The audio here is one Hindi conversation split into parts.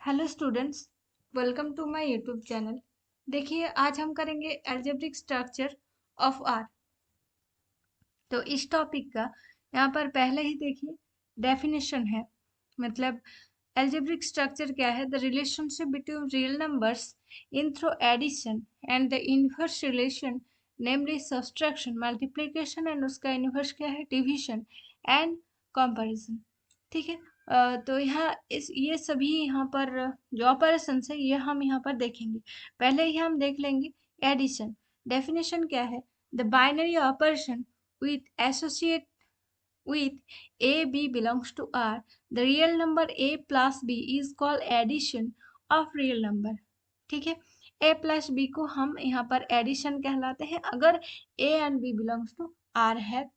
Hello students, welcome to my YouTube channel. देखिए, आज हम करेंगे एल्जेब्रिक स्ट्रक्चर ऑफ आर। तो इस टॉपिक का यहाँ पर पहले ही देखिए डेफिनेशन है। मतलब एल्जेब्रिक स्ट्रक्चर क्या है? The relationship between real numbers in through addition and the inverse relation, namely subtraction, multiplication and उसका इनवर्स क्या है? Division and comparison. ठीक है। तो यहाँ ये सभी यहाँ पर जो ऑपरेशन है ये हम यहाँ पर देखेंगे। पहले ही हम देख लेंगे एडिशन। डेफिनेशन क्या है? The binary operation with associate with a b belongs to R, the real number a plus b is called addition of real number। ठीक है। a plus b को हम यहाँ पर एडिशन कहलाते हैं अगर a and b belongs to R है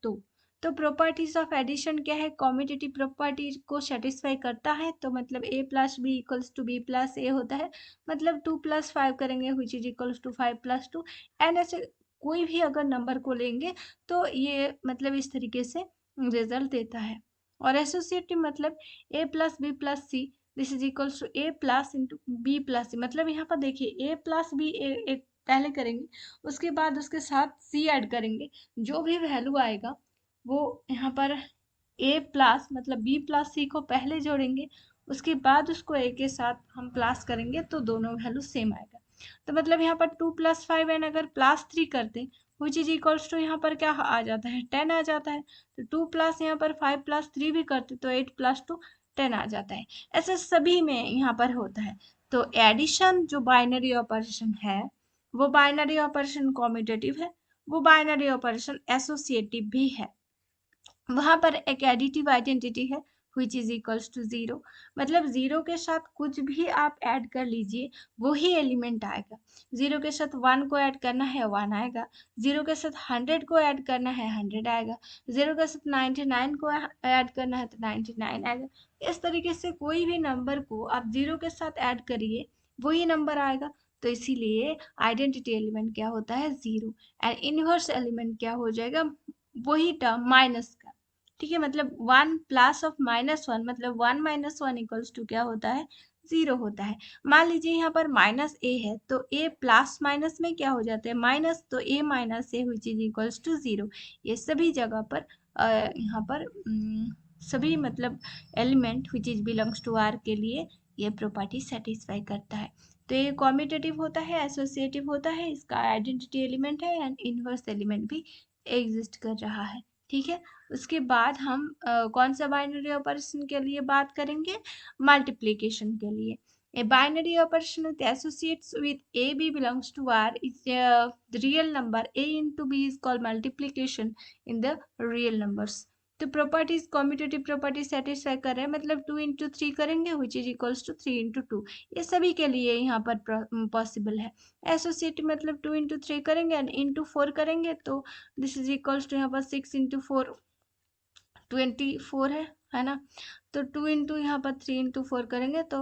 तो प्रॉपर्टीज ऑफ एडिशन क्या है? कॉम्यूटेटिव प्रॉपर्टी को सेटिस्फाई करता है। तो मतलब a plus b equals to b plus a होता है। मतलब 2 + 5 करेंगे which is equals to 5 + 2। And ऐसे कोई भी अगर नंबर को लेंगे तो ये मतलब इस तरीके से रिजल्ट देता है। और एसोसिएटिव मतलब a plus b plus c this is equals to a plus into b plus c. मतलब यहाँ पर देखिए a प्लस बी एक पहले करेंगे, उसके बाद उसके साथ c ऐड करेंगे। जो भी वैल्यू आएगा वो यहाँ पर a प्लस मतलब b प्लस सी को पहले जोड़ेंगे, उसके बाद उसको a के साथ हम प्लस करेंगे तो दोनों वैल्यू सेम आएगा। तो मतलब यहाँ पर 2 + 5 एंड अगर +3 करते विच इज इक्वल्स टू यहाँ पर क्या आ जाता है? 10 आ जाता है। तो 2 प्लस यहाँ पर 5 + 3 भी करते तो 8 + 2 10 आ जाता है। ऐसे सभी में यहाँ पर होता है। तो एडिशन जो बाइनरी ऑपरेशन है वो बाइनरी ऑपरेशन कॉम्यूटेटिव है, वो बाइनरी ऑपरेशन एसोसिएटिव भी है। वहां पर एक एडिटिव आइडेंटिटी है which is equals to 0। मतलब 0 के साथ कुछ भी आप ऐड कर लीजिए वही एलिमेंट आएगा। 0 के साथ 1 को ऐड करना है 1 आएगा, 0 के साथ 100 को ऐड करना है 100 आएगा, 0 के साथ 99 को ऐड करना है तो 99 आएगा। इस तरीके से कोई भी नंबर को आप 0 के साथ ऐड करिए वही नंबर आएगा। तो इसीलिए आइडेंटिटी एलिमेंट क्या होता है? 0। एंड इनवर्स एलिमेंट क्या हो जाएगा? वही टर्म माइनस का। ठीक है। मतलब 1 प्लस ऑफ -1 मतलब 1 - 1 इक्वल्स टू क्या होता है? 0 होता है। मान लीजिए यहाँ पर -a है तो a प्लस माइनस में क्या हो जाता है? माइनस। तो a - a which is equals to 0। ये सभी जगह पर यहाँ पर सभी मतलब element which is belongs to R के लिए ये प्रॉपर्टी सेटिस्फाई करता है। तो ये कॉम्यूटेटिव होता है, एसोसिएटिव होता है, इसका आइडेंटिटी एलिमेंट है एंड इनवर्स एलिमेंट भी एग्जिस्ट कर रहा है। ठीक है। उसके बाद हम कौन सा बाइनरी ऑपरेशन के लिए बात करेंगे? मल्टीप्लिकेशन के लिए। A binary operation with associates with a b belongs to R is the real number a into b is called multiplication in the real numbers। तो प्रॉपर्टीज कॉम्यूटेटिव प्रॉपर्टी सेटिस्फाई कर रहे हैं। मतलब 2 × 3 करेंगे विच इज इक्वल्स टू 3 × 2। ये सभी के लिए यहाँ पर पॉसिबल है। एसोसिएटिव मतलब 2 × 3 करेंगे एंड इंटू 4 करेंगे तो दिस इज इक्वल्स टू यहाँ पर 6 × 4 24 है ना। तो 2 इंटू यहाँ पर 3 × 4 करेंगे तो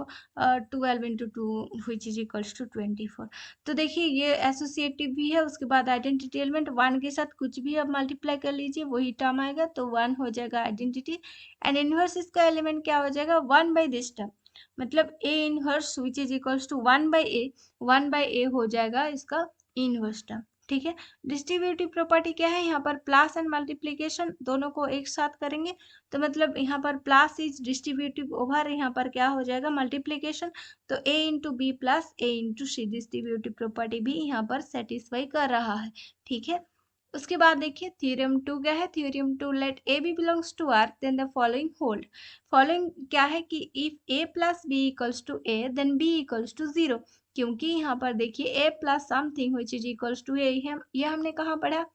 12 × 2 विच इज इक्वल्स टू 24। तो देखिए ये एसोसिएटिव भी है। उसके बाद आइडेंटिटी एलिमेंट 1 के साथ कुछ भी अब मल्टीप्लाई कर लीजिए वही टर्म आएगा तो 1 हो जाएगा आइडेंटिटी। एंड इनवर्स इसका एलिमेंट क्या हो जाएगा? 1 बाई दिस टर्म। मतलब a inverse which is equals to 1 by a, 1 by a हो जाएगा इसका इनवर्स टर्म। ठीक है। डिस्ट्रीब्यूटिव प्रॉपर्टी क्या है? यहाँ पर प्लस एंड मल्टीप्लीकेशन दोनों को एक साथ करेंगे तो मतलब यहाँ पर प्लस इज डिस्ट्रीब्यूटिव ओवर यहाँ पर क्या हो जाएगा? मल्टीप्लीकेशन। तो a into b plus a into c distributive property भी यहाँ पर सेटिस्फाई कर रहा है। ठीक है। उसके बाद देखिए थ्योरम 2 क्या है? Theorem 2 let a b belongs to R then the following hold. Following क्या है कि if a plus b equals to a then b equals to 0। क्योंकि यहाँ पर देखिए a plus something which is equals to a है। ये हमने कहाँ पढ़ा?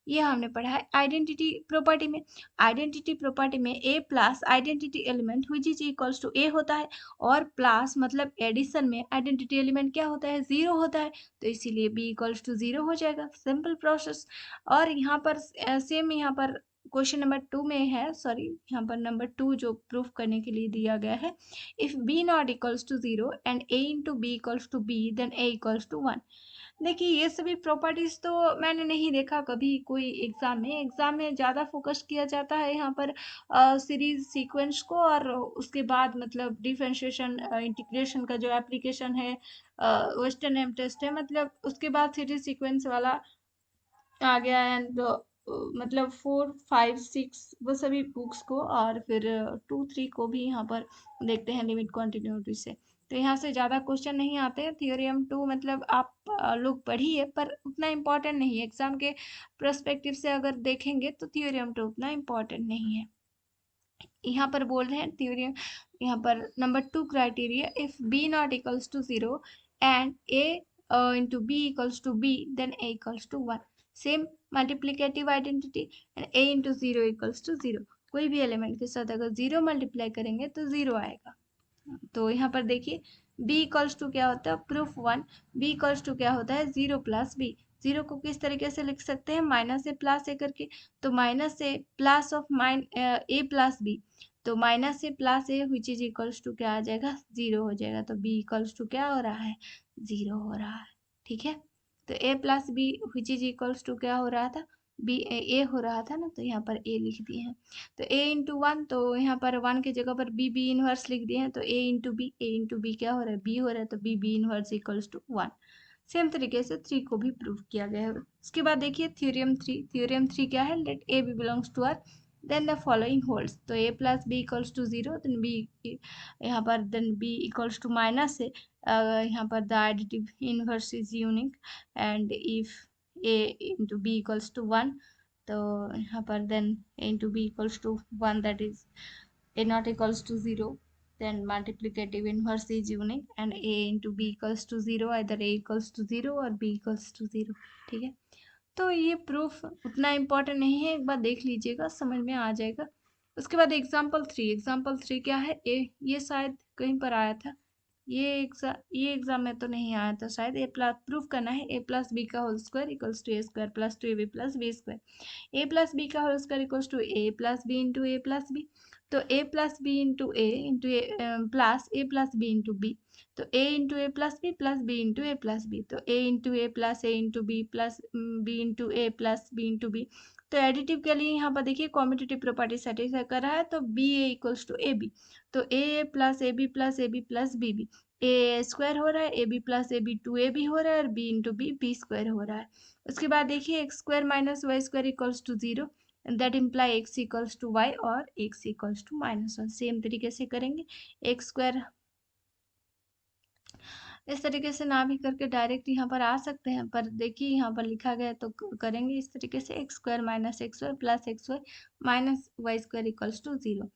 ये हमने पढ़ा है आइडेंटिटी प्रॉपर्टी में। आइडेंटिटी प्रॉपर्टी में a plus identity element which is equals to a होता है और प्लस मतलब एडिशन में आइडेंटिटी एलिमेंट क्या होता है? 0 होता है। तो इसीलिए b इक्वल्स टू 0 हो जाएगा। Simple process. और यहाँ पर सेम यहाँ पर क्वेश्चन नंबर 2 में है, सॉरी यहाँ पर नंबर 2 जो प्रूफ करने के लिए दिया गया है। If b not equals to 0 and a into b equals to b then a equals to 1। देखिए ये सभी प्रॉपर्टीज तो मैंने नहीं देखा कभी कोई एग्जाम में ज़्यादा फोकस किया जाता है यहाँ पर सीरीज सीक्वेंस को, और उसके बाद मतलब डिफरेंशिएशन इंटीग्रेशन का जो एप्लीकेशन है, वेस्टर्न एम टेस्ट है, मतलब उसके बाद सीरीज सीक्वेंस वाला आ गया। एंड मतलब 4 5 6 वो सभी बुक्स को, और फिर 2 3 को भी यहाँ पर देखते हैं लिमिट कंटिन्यूटी से। तो यहाँ से ज़्यादा क्वेश्चन नहीं आते हैं। थ्योरम 2 मतलब आप लोग पढ़िए, पर उतना इम्पोर्टेंट नहीं है एग्जाम के पर्सपेक्टिव से अगर देखेंगे तो थ्योरम 2 उतना इम्पोर्टेंट नहीं है। यहाँ पर बोल रहे हैं थ्योरम, यहाँ पर number 2 criteria, if b not equals to 0 and a into b equals to b, then a equals to 1। Same multiplicative identity, and a into 0 equals to 0। कोई भी एलिमेंट के साथ अगर 0 मल्टीप्लाई करेंगे तो 0 आएगा। तो यहाँ पर देखिए b इक्वल्स टू क्या होता है, प्रूफ 1, b इक्वल्स टू क्या होता है, 0 प्लस बी। 0 को किस तरीके से लिख सकते हैं, माइनस ए प्लस ए करके। तो minus a plus of a plus b, तो minus a plus a which is equals to क्या आ जाएगा, 0 हो जाएगा। तो b इक्वल्स टू क्या हो रहा है, 0 हो रहा है। ठीक है, तो a plus b which is equals to क्या हो रहा था, बी ए हो रहा था ना, तो यहाँ पर a लिख दिए हैं। तो a इंटू 1, तो यहाँ पर 1 की जगह पर b इनवर्स लिख दिए हैं। तो a इंटू बी क्या हो रहा है, b हो रहा है, तो b inverse equals to 1। Same तरीके से 3 को भी प्रूव किया गया है। उसके बाद देखिए थ्योरम 3 क्या है, let a b belongs to r, then the following holds. तो a plus b equals to 0, then b, यहाँ पर then b equals to minus a, यहाँ पर the additive inverse is unique, and if a into b equals to 1, तो यहाँ पर then a into b equals to 1, that is a not equals to 0, then multiplicative inverse is unique, and a into b equals to 0, either a equals to 0 और b equals to 0। ठीक है, तो ये प्रूफ उतना इम्पोर्टेंट नहीं है, एक बार देख लीजिएगा समझ में आ जाएगा। उसके बाद एग्जाम्पल 3 क्या है, ये शायद कहीं पर आया था, ये एग्जाम में तो नहीं आया था शायद। ए प्लस प्रूफ करना है, ए प्लस बी का whole square equals to a square plus 2ab plus b square. A plus b का whole square equals to a plus b into a plus b. तो a plus b into a plus a plus b into b. तो a into a plus b into a plus b. तो a into a plus a into b plus b into a plus b into b. तो एडिटिव के लिए यहाँ पर देखिए कॉम्पिटिटिव प्रॉपर्टी सेटिस्फाई कर रहा है, तो b a equals to a b. तो a plus a b plus a b plus b b, a square हो रहा है, a b plus a b 2ab हो रहा है, और बी इंटू बी स्क्वायर हो रहा है। उसके बाद देखिए x square minus y square equals to 0, that imply x equals to y और एक्स इक्वल्स टू -1। सेम तरीके से करेंगे, एक्स स्क्वायर इस तरीके से ना भी करके डायरेक्ट यहाँ पर आ सकते हैं, पर देखिए यहाँ पर लिखा गया है तो करेंगे इस तरीके से, x square minus x y plus x y minus y square equals to 0।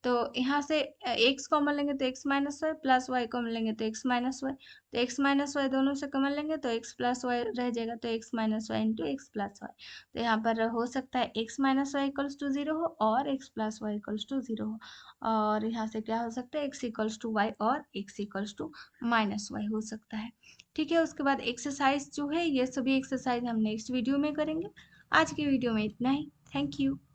तो यहाँ से एक्स कॉमन लेंगे तो x minus y, plus y common लेंगे तो एक्स माइनस वाई। तो एक्स माइनस वाई दोनों से कॉमन लेंगे तो एक्स प्लस वाई रह जाएगा, तो x minus y into x plus y. तो यहाँ पर हो सकता है x minus y equals to 0 हो और x plus y equals to 0 हो, और यहाँ से क्या हो सकता है, एक्स इक्वल्स टू वाई और x equals to minus y हो सकता है। ठीक है, उसके बाद एक्सरसाइज जो है, ये सभी एक्सरसाइज हम नेक्स्ट वीडियो में करेंगे। आज की वीडियो में इतना ही। Thank you.